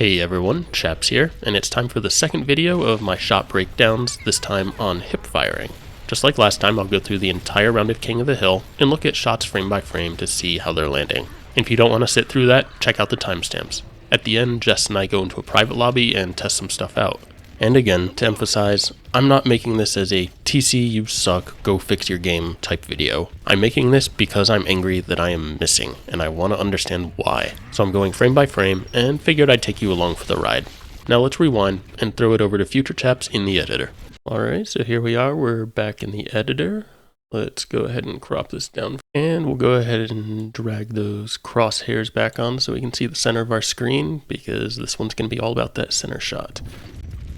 Hey everyone, Chaps here, and it's time for the second video of my shot breakdowns, this time on hip firing. Just like last time, I'll go through the entire round of King of the Hill and look at shots frame by frame to see how they're landing. And if you don't want to sit through that, check out the timestamps. At the end, Jess and I go into a private lobby and test some stuff out. And again, to emphasize, I'm not making this as a TC you suck, go fix your game type video. I'm making this because I'm angry that I am missing, and I want to understand why. So I'm going frame by frame, and figured I'd take you along for the ride. Now let's rewind and throw it over to future chaps in the editor. Alright, so here we are, we're back in the editor. Let's go ahead and crop this down, and we'll go ahead and drag those crosshairs back on so we can see the center of our screen, because this one's going to be all about that center shot.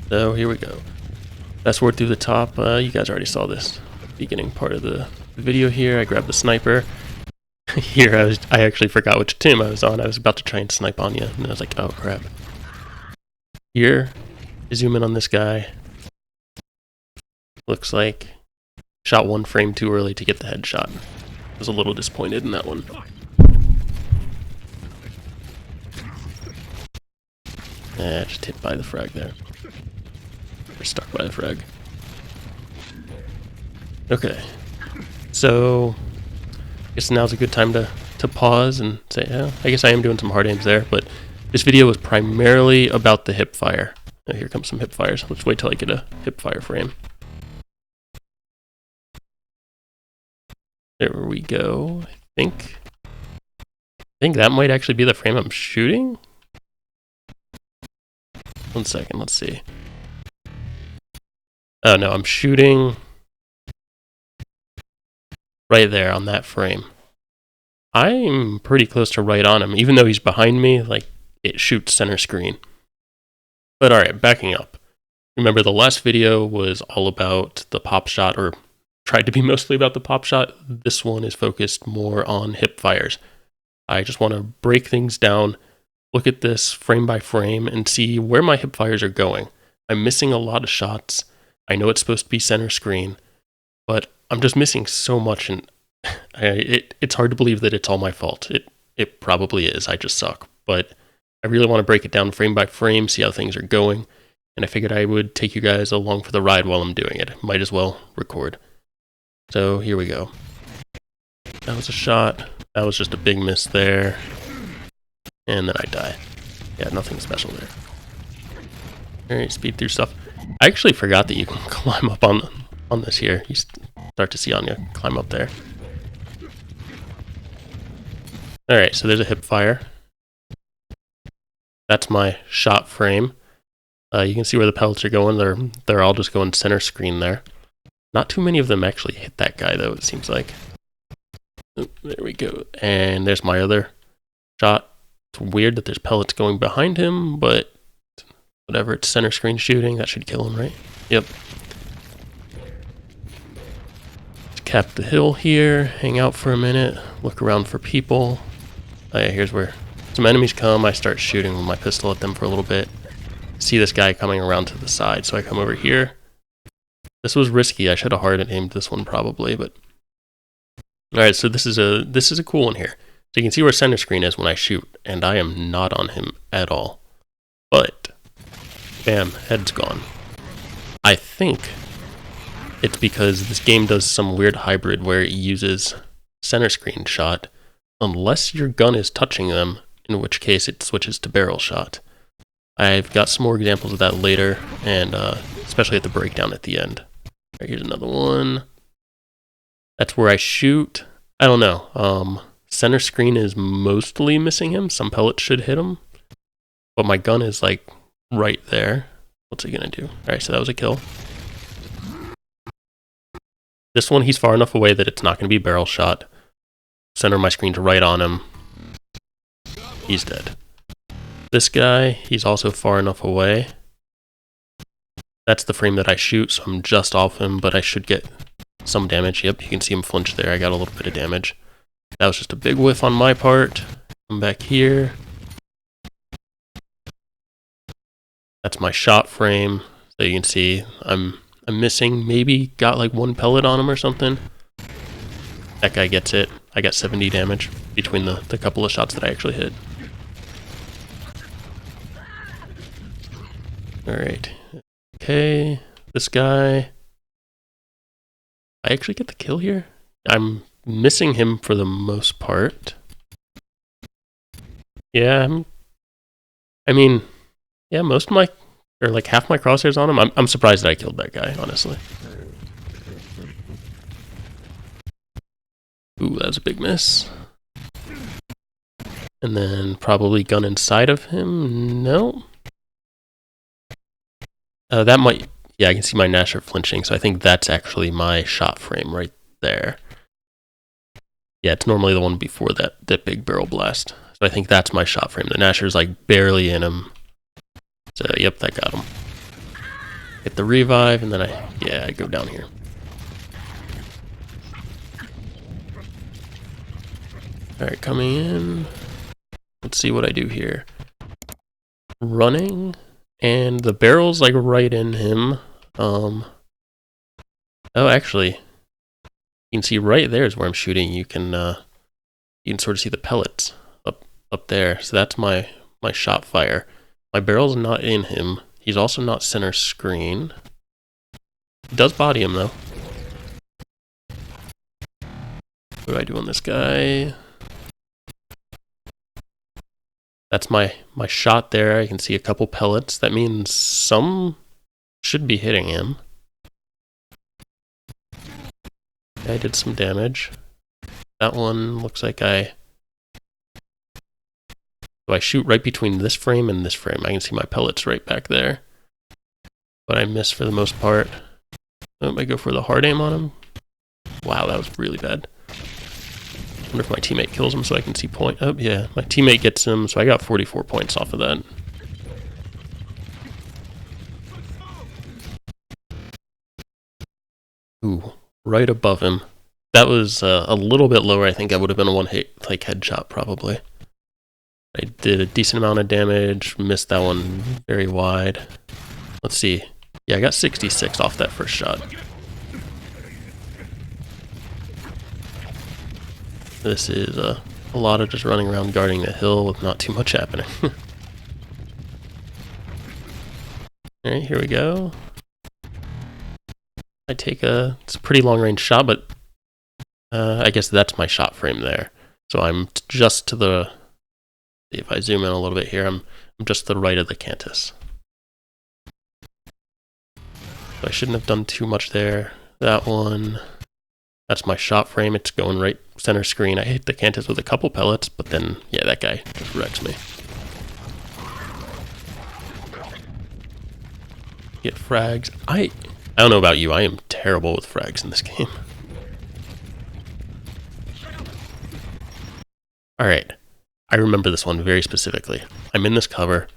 So here we go. Fast forward through the top. You guys already saw this beginning part of the video here. I grabbed the sniper. Here I actually forgot which team I was on. I was about to try and snipe on you, and I was like, oh crap. Here, zoom in on this guy. Looks like shot one frame too early to get the headshot. I was a little disappointed in that one. Just hit by the frag there. We're stuck by the frag. Okay. So, I guess now's a good time to pause and say, yeah, I guess I am doing some hard aims there, but this video was primarily about the hip fire. Now, here comes some hip fires. Let's wait till I get a hip fire frame. There we go. I think that might actually be the frame I'm shooting. 1 second, let's see. Oh no, I'm shooting right there on that frame. I'm pretty close to right on him, even though he's behind me, like, it shoots center screen. But alright, backing up. Remember the last video was all about the pop shot, or tried to be mostly about the pop shot. This one is focused more on hip fires. I just want to break things down, look at this frame by frame, and see where my hip fires are going. I'm missing a lot of shots. I know it's supposed to be center screen, but I'm just missing so much, and it's hard to believe that it's all my fault. It probably is. I just suck. But I really want to break it down frame by frame, see how things are going, and I figured I would take you guys along for the ride while I'm doing it. Might as well record. So here we go. That was a shot. That was just a big miss there. And then I die. Yeah, nothing special there. Alright, speed through stuff. I actually forgot that you can climb up on this here. You start to see Anya climb up there. Alright, so there's a hip fire. That's my shot frame. You can see where the pellets are going. They're all just going center screen there. Not too many of them actually hit that guy though, it seems like. Oh, there we go. And there's my other shot. It's weird that there's pellets going behind him, but whatever, it's center screen shooting. That should kill him, right? Yep. Let's cap the hill here, hang out for a minute, look around for people. Oh yeah, here's where some enemies come. I start shooting with my pistol at them for a little bit. See this guy coming around to the side, so I come over here. This was risky. I should have hard aimed this one probably, but alright, so this is a cool one here. So you can see where center screen is when I shoot, and I am not on him at all. But bam, head's gone. I think it's because this game does some weird hybrid where it uses center screen shot unless your gun is touching them, in which case it switches to barrel shot. I've got some more examples of that later, and especially at the breakdown at the end. Right, here's another one. That's where I shoot. I don't know. Center screen is mostly missing him. Some pellets should hit him. But my gun is like right there. What's he gonna do? Alright, so that was a kill. This one, he's far enough away that it's not gonna be barrel shot. Center my screen to right on him. He's dead. This guy, he's also far enough away. That's the frame that I shoot, so I'm just off him, but I should get some damage. Yep, you can see him flinch there. I got a little bit of damage. That was just a big whiff on my part. Come back here. That's my shot frame. So you can see I'm missing, maybe got like one pellet on him or something. That guy gets it. I got 70 damage between the couple of shots that I actually hit. Alright. Okay, this guy. I actually get the kill here? I'm missing him for the most part. Yeah, I mean, yeah, most of my, or like half my crosshairs on him. I'm surprised that I killed that guy, honestly. Ooh, that was a big miss. And then probably gun inside of him. No. That might, yeah, I can see my Nasher flinching, so I think that's actually my shot frame right there. Yeah, it's normally the one before that big barrel blast. So I think that's my shot frame. The Nasher's like barely in him. So yep, that got him. Hit the revive, and then I go down here. Alright, coming in. Let's see what I do here. Running, and the barrel's like right in him. Oh, actually, you can see right there is where I'm shooting. You can sort of see the pellets up there. So that's my shot fire. My barrel's not in him. He's also not center screen. It does body him though. What do I do on this guy? That's my shot there. I can see a couple pellets. That means some should be hitting him. I did some damage. That one looks like do I shoot right between this frame and this frame? I can see my pellets right back there. But I miss for the most part. I go for the hard aim on him. Wow, that was really bad. I wonder if my teammate kills him so I can see point. Oh, yeah, my teammate gets him, so I got 44 points off of that. Ooh, right above him. That was a little bit lower. I think I would have been a one-hit like headshot probably. I did a decent amount of damage, missed that one very wide. Let's see. Yeah, I got 66 off that first shot. This is a lot of just running around guarding the hill with not too much happening. Alright, here we go. I take it's a pretty long range shot, but I guess that's my shot frame there. So I'm just to the, if I zoom in a little bit here, I'm just to the right of the Cantus. So I shouldn't have done too much there. That one, that's my shot frame. It's going right center screen. I hit the Cantus with a couple pellets, but then, yeah, that guy just wrecks me. Get frags. I don't know about you, I am terrible with frags in this game. Alright, I remember this one very specifically. I'm in this cover.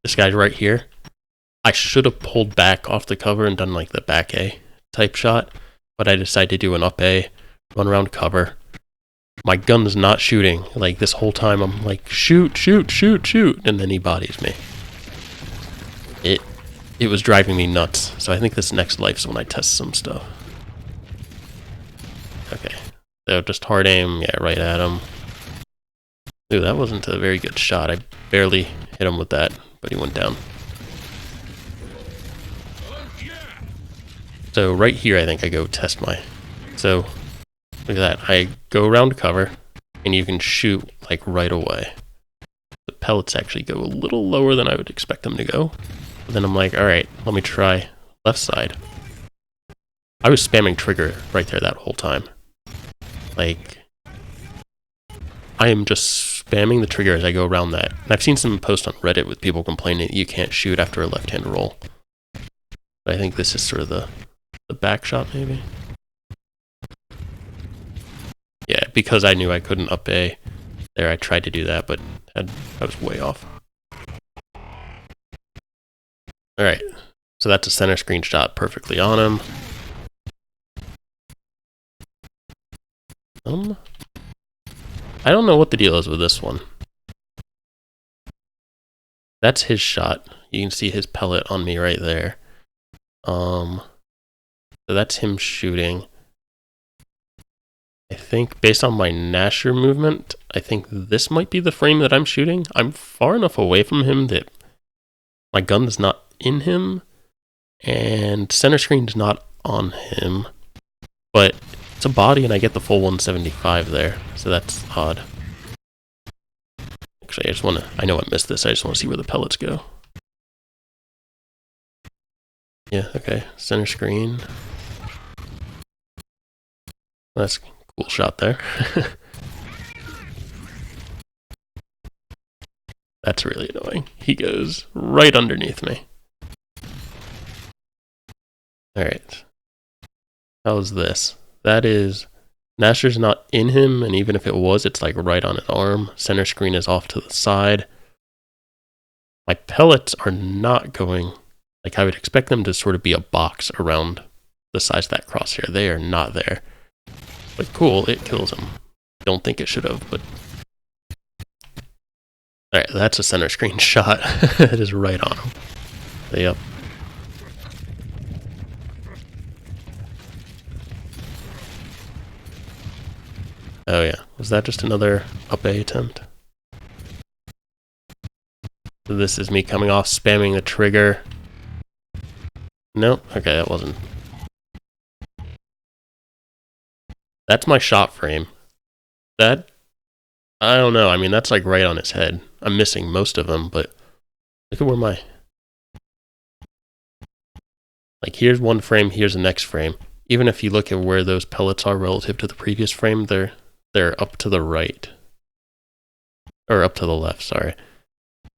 This guy's right here. I should have pulled back off the cover and done like the back A type shot, but I decided to do an up A, run around cover. My gun's not shooting. Like this whole time I'm like, shoot, shoot, shoot, shoot, and then he bodies me. It was driving me nuts, so I think this next life's when I test some stuff. Okay, so just hard aim, yeah, right at him. Ooh, that wasn't a very good shot. I barely hit him with that, but he went down. So right here, I think I go test my... So, look at that. I go around cover, and you can shoot, like, right away. The pellets actually go a little lower than I would expect them to go. But then I'm like, alright, let me try left side. I was spamming trigger right there that whole time. Like, I am just spamming the trigger as I go around that. And I've seen some posts on Reddit with people complaining that you can't shoot after a left-hand roll. But I think this is sort of the back shot, maybe. Yeah, because I knew I couldn't up A there, I tried to do that, but I was way off. Alright, so that's a center screen shot perfectly on him. I don't know what the deal is with this one. That's his shot. You can see his pellet on me right there. So that's him shooting. I think based on my Nasher movement, I think this might be the frame that I'm shooting. I'm far enough away from him that my gun's not in him, and center screen's not on him, but it's a body and I get the full 175 there, so that's odd. Actually, I know I missed this, I just want to see where the pellets go. Yeah, okay, center screen. That's a cool shot there. That's really annoying. He goes right underneath me. Alright. How's this? That is... Nasher's not in him, and even if it was, it's like right on his arm. Center screen is off to the side. My pellets are not going... Like, I would expect them to sort of be a box around the size of that crosshair. They are not there. But cool, it kills him. Don't think it should have, but... Alright, that's a center screen shot. It is right on him. Yep. Oh yeah, was that just another up A attempt? So this is me coming off, spamming the trigger. Nope, okay, that wasn't. That's my shot frame. That, I don't know, I mean that's like right on his head. I'm missing most of them, but look at where my... Like here's one frame, here's the next frame. Even if you look at where those pellets are relative to the previous frame, they're up to the right. Or up to the left, sorry.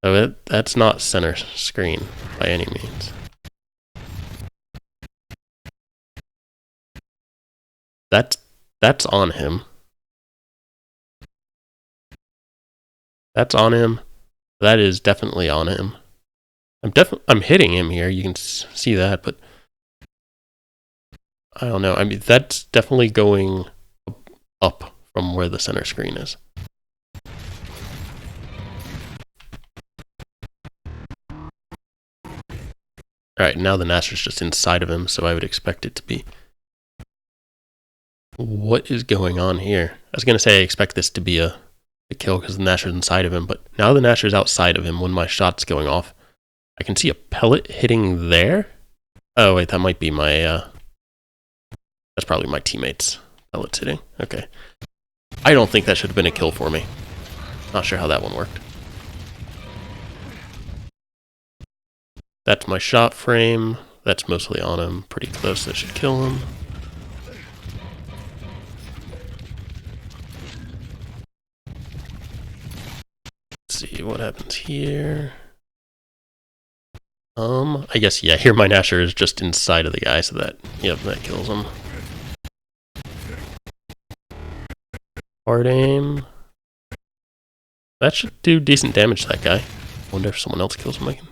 So that's not center screen by any means. That's on him. That's on him. That is definitely on him. I'm hitting him here, you can see that, but I don't know. I mean, that's definitely going up from where the center screen is. Alright, now the Nasher's just inside of him, so I would expect it to be... What is going on here? I was going to say I expect this to be a kill because the Nasher's inside of him, but now the Nasher's outside of him when my shot's going off. I can see a pellet hitting there? Oh wait, that might be my... That's probably my teammate's pellets hitting. Okay. I don't think that should have been a kill for me. Not sure how that one worked. That's my shot frame. That's mostly on him. Pretty close. That should kill him. Let's see what happens here. I guess, yeah, here my Nasher is just inside of the guy, so that, yep, that kills him. Hard aim. That should do decent damage to that guy. Wonder if someone else kills him again.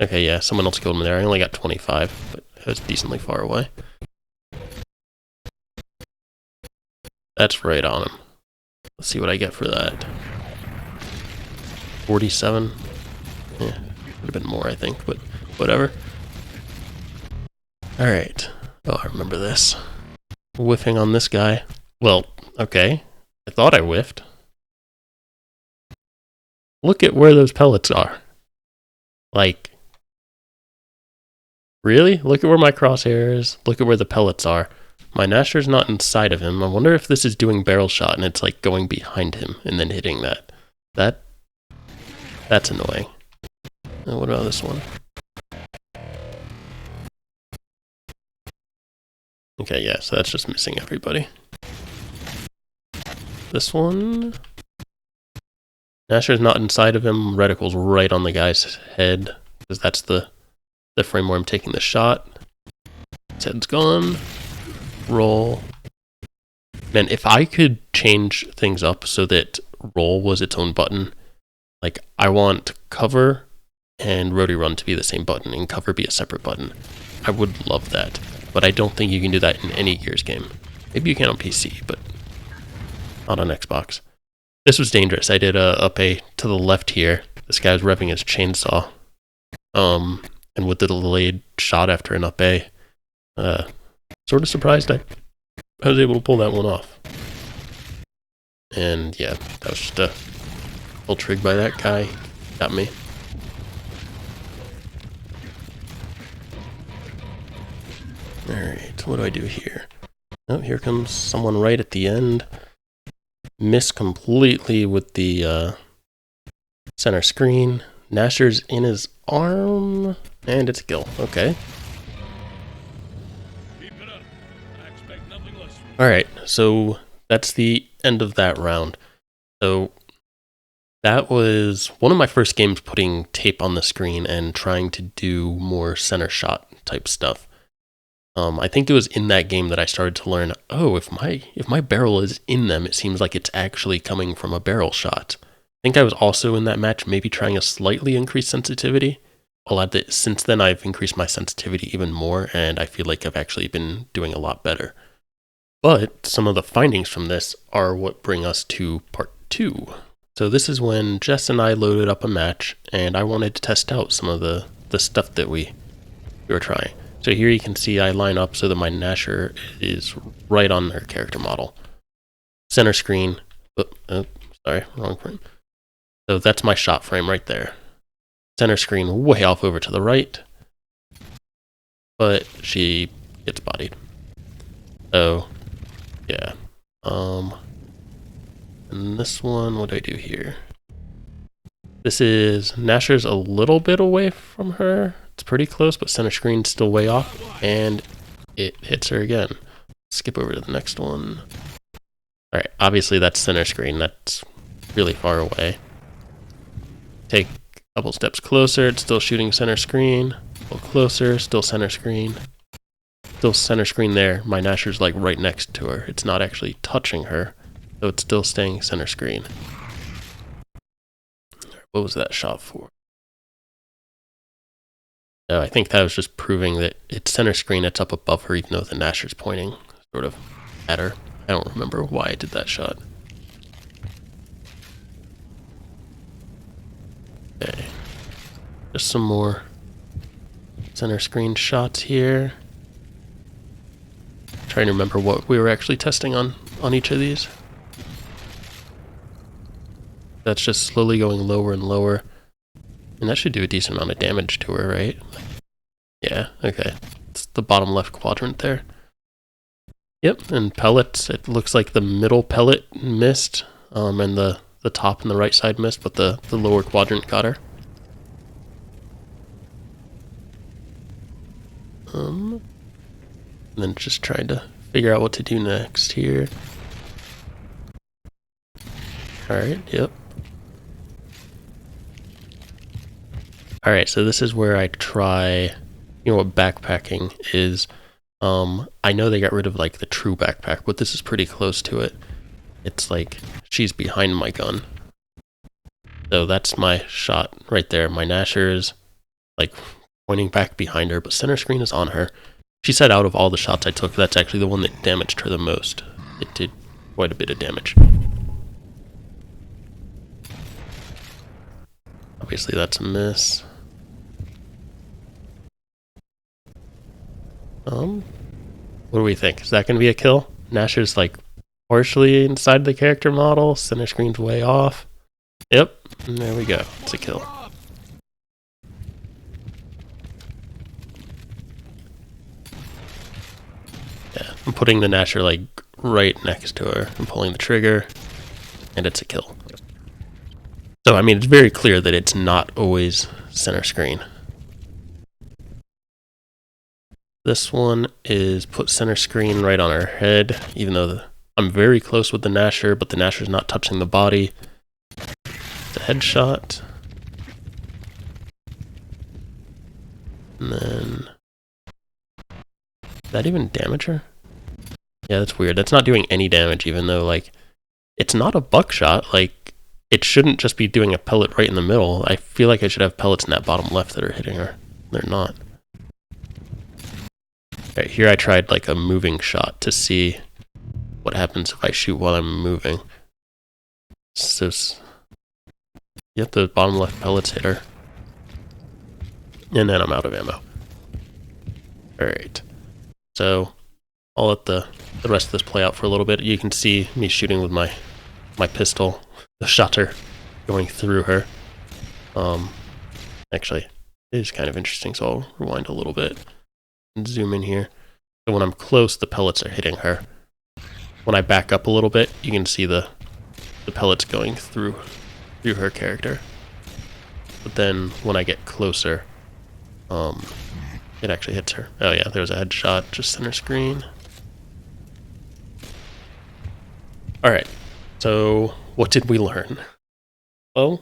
Okay, yeah, someone else killed him there. I only got 25, but it was decently far away. That's right on him. Let's see what I get for that. 47. Yeah, would have been more, I think, but whatever. Alright. Oh, I remember this. Whiffing on this guy. Well, okay. I thought I whiffed. Look at where those pellets are. Like, really? Look at where my crosshair is. Look at where the pellets are. My Nasher's not inside of him. I wonder if this is doing barrel shot and it's like going behind him and then hitting that. That's annoying. And what about this one? Okay, yeah, so that's just missing everybody. This one... Nasher's not inside of him. Reticle's right on the guy's head, because that's the frame where I'm taking the shot. His head's gone. Roll. Man, if I could change things up so that roll was its own button, like, I want cover and rotary run to be the same button, and cover be a separate button. I would love that, but I don't think you can do that in any Gears game. Maybe you can on PC, but not on Xbox. This was dangerous. I did a up A to the left here. This guy was revving his chainsaw. And with the delayed shot after an up A, sort of surprised I was able to pull that one off. And yeah, that was just a full trig by that guy. Got me. Alright, what do I do here? Oh, here comes someone right at the end. Miss completely with the center screen. Nasher's in his arm, and it's a kill. Okay. Alright, so that's the end of that round. So that was one of my first games putting tape on the screen and trying to do more center shot type stuff. I think it was in that game that I started to learn, oh, if my barrel is in them, it seems like it's actually coming from a barrel shot. I think I was also in that match maybe trying a slightly increased sensitivity. I'll add that since then I've increased my sensitivity even more, and I feel like I've actually been doing a lot better. But some of the findings from this are what bring us to part 2. So this is when Jess and I loaded up a match, and I wanted to test out some of the stuff that we were trying. So here you can see I line up so that my Nasher is right on their character model. Center screen, sorry, wrong frame. So that's my shot frame right there. Center screen way off over to the right, but she gets bodied. So, yeah. And this one, what do I do here? This is, Nasher's a little bit away from her. It's pretty close, but center screen's still way off, and it hits her again. Skip over to the next one. Alright, obviously that's center screen. That's really far away. Take a couple steps closer, it's still shooting center screen. A little closer, still center screen. Still center screen there. My Nasher's like right next to her. It's not actually touching her, so it's still staying center screen. What was that shot for? No, I think that was just proving that it's center screen, it's up above her, even though the Nasher's pointing sort of at her. I don't remember why I did that shot. Okay. Just some more center screen shots here. Trying to remember what we were actually testing on each of these. That's just slowly going lower and lower. And that should do a decent amount of damage to her, right? Yeah, okay. It's the bottom left quadrant there. Yep, and pellets. It looks like the middle pellet missed, and the top and the right side missed, but the lower quadrant got her. And then just trying to figure out what to do next here. Alright, yep. Alright, so this is where I try, you know what backpacking is. I know they got rid of like the true backpack, but this is pretty close to it. It's like she's behind my gun. So that's my shot right there. My Nasher is like pointing back behind her, but center screen is on her. She said out of all the shots I took, that's actually the one that damaged her the most. It did quite a bit of damage. Obviously that's a miss. What do we think? Is that going to be a kill? Nasher's like partially inside the character model. Center screen's way off. Yep, and there we go. It's a kill. Yeah, I'm putting the Nasher like right next to her. I'm pulling the trigger, and it's a kill. So, I mean, it's very clear that it's not always center screen. This one is put center screen right on her head, even though I'm very close with the Nasher, but the Nasher's not touching the body. It's a headshot. And then... did that even damage her? Yeah, that's weird. That's not doing any damage, even though, like, it's not a buckshot. Like, it shouldn't just be doing a pellet right in the middle. I feel like I should have pellets in that bottom left that are hitting her. They're not. Right, here I tried like a moving shot to see what happens if I shoot while I'm moving. So, yep, the bottom left pellets hit her. And then I'm out of ammo. Alright. So, I'll let the rest of this play out for a little bit. You can see me shooting with my pistol. The shots are going through her. Actually, it is kind of interesting, so I'll rewind a little bit and zoom in here. So when I'm close, the pellets are hitting her. When I back up a little bit, you can see the pellets going through her character. But then when I get closer, it actually hits her. Oh yeah, there was a headshot, just center screen. Alright, so what did we learn? Well,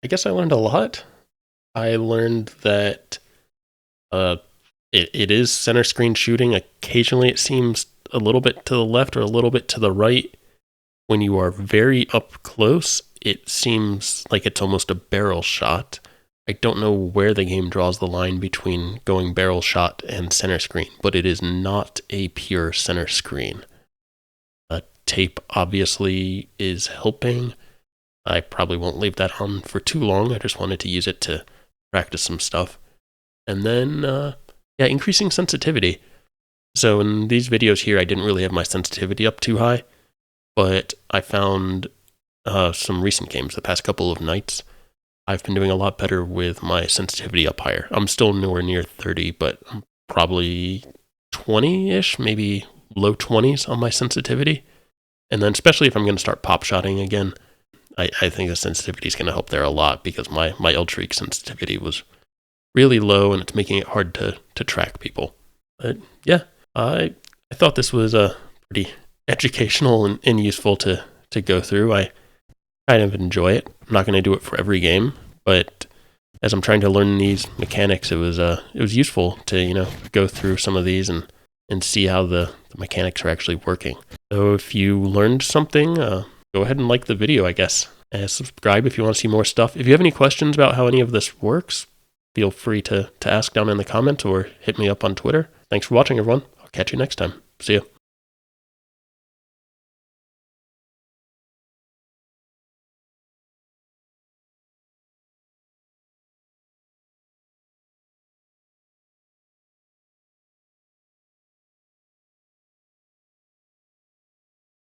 I guess I learned a lot. I learned that it is center screen shooting. Occasionally it seems a little bit to the left or a little bit to the right. When you are very up close, it seems like it's almost a barrel shot. I don't know where the game draws the line between going barrel shot and center screen, but it is not a pure center screen. Tape obviously is helping. I probably won't leave that on for too long. I just wanted to use it to practice some stuff. And then, increasing sensitivity. So in these videos here, I didn't really have my sensitivity up too high, but I found some recent games, the past couple of nights, I've been doing a lot better with my sensitivity up higher. I'm still nowhere near 30, but I'm probably 20-ish, maybe low 20s on my sensitivity. And then especially if I'm going to start pop-shotting again, I think the sensitivity is going to help there a lot because my L-Treak sensitivity was really low and it's making it hard to track people. But yeah, I thought this was pretty educational and useful to go through. I kind of enjoy it. I'm not going to do it for every game, but as I'm trying to learn these mechanics, it was useful to go through some of these and see how the mechanics are actually working. So if you learned something, go ahead and like the video, I guess. And subscribe if you want to see more stuff. If you have any questions about how any of this works, feel free to ask down in the comments or hit me up on Twitter. Thanks for watching, everyone. I'll catch you next time. See ya.